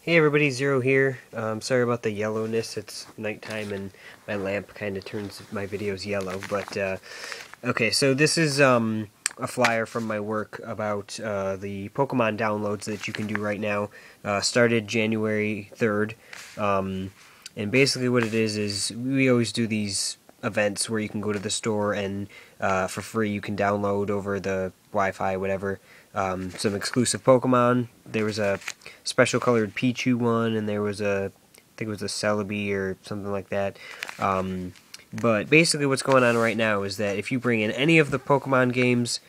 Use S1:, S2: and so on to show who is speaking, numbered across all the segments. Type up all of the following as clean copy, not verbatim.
S1: Hey everybody, Zero here. Sorry about the yellowness, it's nighttime and my lamp kind of turns my videos yellow, but okay, so this is a flyer from my work about the Pokemon downloads that you can do right now. Started January 3rd, and basically what it is we always do these events where you can go to the store and for free you can download over the Wi-Fi, whatever, some exclusive Pokemon. There was a special colored Pichu one, and there was I think it was a Celebi or something like that. But basically what's going on right now is that if you bring in any of the Pokemon games,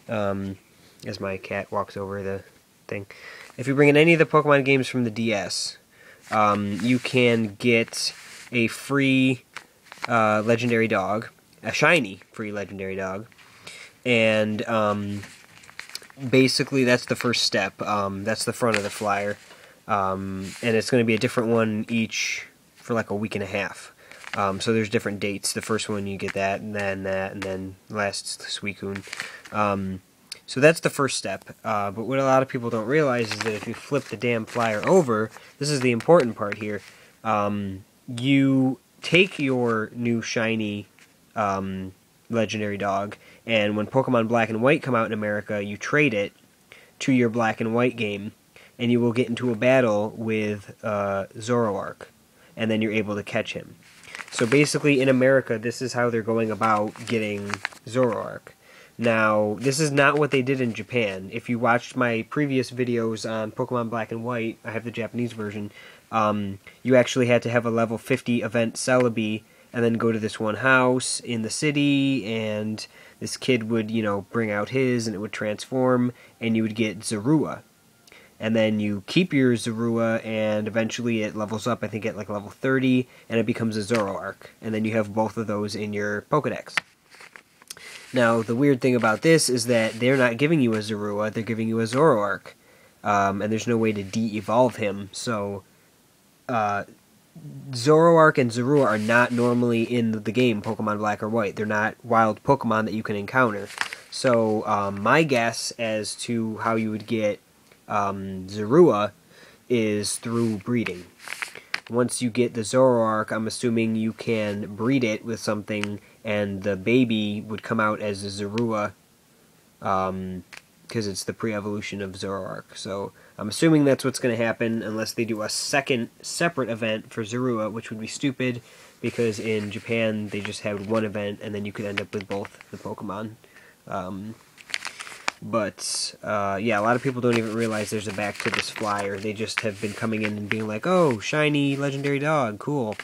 S1: as my cat walks over the thing, if you bring in any of the Pokemon games from the DS, you can get a free legendary dog, a shiny free legendary dog, and basically that's the first step. That's the front of the flyer, and it's going to be a different one each for like a week and a half. So there's different dates. The first one you get that, and then last Suicune. So that's the first step. But what a lot of people don't realize is that if you flip the damn flyer over, this is the important part here. You take your new shiny legendary dog, and when Pokemon Black and White come out in America, you trade it to your Black and White game, and you will get into a battle with Zoroark, and then you're able to catch him. So basically, in America, this is how they're going about getting Zoroark. Now, this is not what they did in Japan. If you watched my previous videos on Pokemon Black and White, I have the Japanese version, you actually had to have a level 50 event Celebi, and then go to this one house in the city, and this kid would, bring out his, and it would transform, and you would get Zorua. And then you keep your Zorua, and eventually it levels up, I think, at like level 30, and it becomes a Zoroark. And then you have both of those in your Pokedex. Now, the weird thing about this is that they're not giving you a Zorua, they're giving you a Zoroark. And there's no way to de-evolve him, so Zoroark and Zorua are not normally in the game Pokemon Black or White. They're not wild Pokemon that you can encounter. So my guess as to how you would get Zorua is through breeding. Once you get the Zoroark, I'm assuming you can breed it with something, and the baby would come out as a Zorua, because it's the pre-evolution of Zoroark. So I'm assuming that's what's going to happen, unless they do a second separate event for Zorua, which would be stupid, because in Japan they just had one event, and then you could end up with both the Pokemon. Yeah, a lot of people don't even realize there's a back to this flyer. They just have been coming in and being like, oh, shiny legendary dog, cool.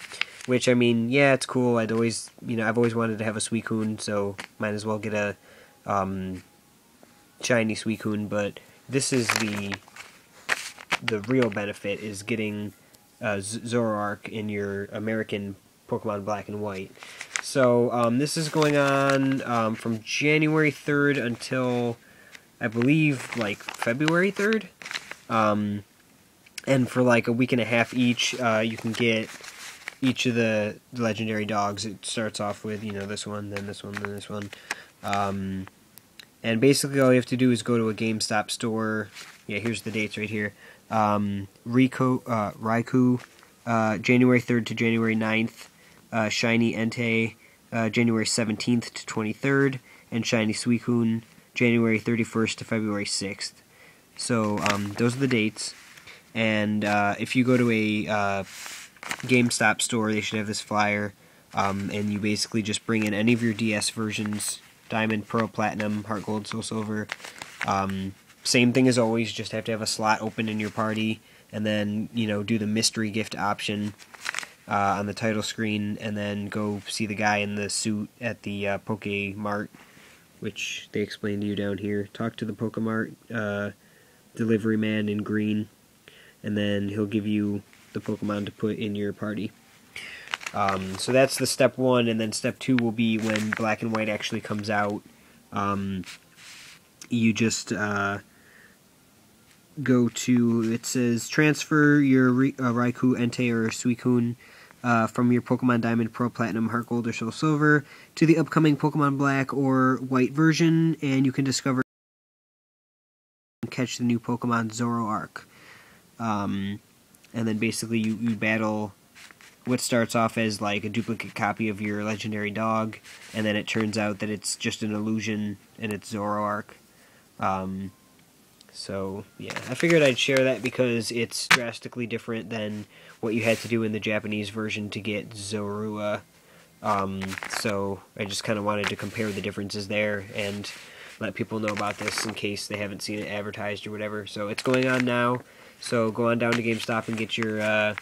S1: Which, I mean, yeah, it's cool. I've always wanted to have a Suicune, so might as well get a shiny Suicune, but this is the real benefit, is getting Zoroark in your American Pokemon Black and White. So this is going on from January 3rd until, I believe, like February 3rd. And for like a week and a half each, you can get each of the legendary dogs. It starts off with, this one, then this one, then this one. And basically all you have to do is go to a GameStop store. Yeah, here's the dates right here. Raikou, January 3rd to January 9th. Shiny Entei, January 17th to 23rd. And Shiny Suicune, January 31st to February 6th. So those are the dates. And if you go to a GameStop store, they should have this flyer. And you basically just bring in any of your DS versions, Diamond, Pearl, Platinum, Heart Gold, Soul Silver. Same thing as always, just have to have a slot open in your party, and then, do the mystery gift option on the title screen, and then go see the guy in the suit at the Pokemart, which they explain to you down here. Talk to the Pokemart delivery man in green, and then he'll give you the Pokemon to put in your party. So that's the step one, and then step two will be when Black and White actually comes out. You just go to, it says, transfer your Raikou, Entei, or Suicune from your Pokemon Diamond, Pearl, Platinum, Heart Gold, or Soul Silver to the upcoming Pokemon Black or White version, and you can discover and catch the new Pokemon Zoroark. and then basically you battle what starts off as like a duplicate copy of your legendary dog, and then it turns out that it's just an illusion and it's Zoroark. So yeah, I figured I'd share that because it's drastically different than what you had to do in the Japanese version to get Zorua. So I just kind of wanted to compare the differences there and let people know about this in case they haven't seen it advertised or whatever. So it's going on now. So go on down to GameStop and get your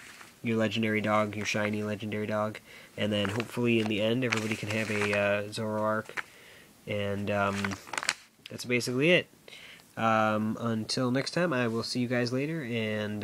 S1: legendary dog, your shiny legendary dog, and then hopefully in the end everybody can have a Zoroark. And that's basically it. Until next time, I will see you guys later, and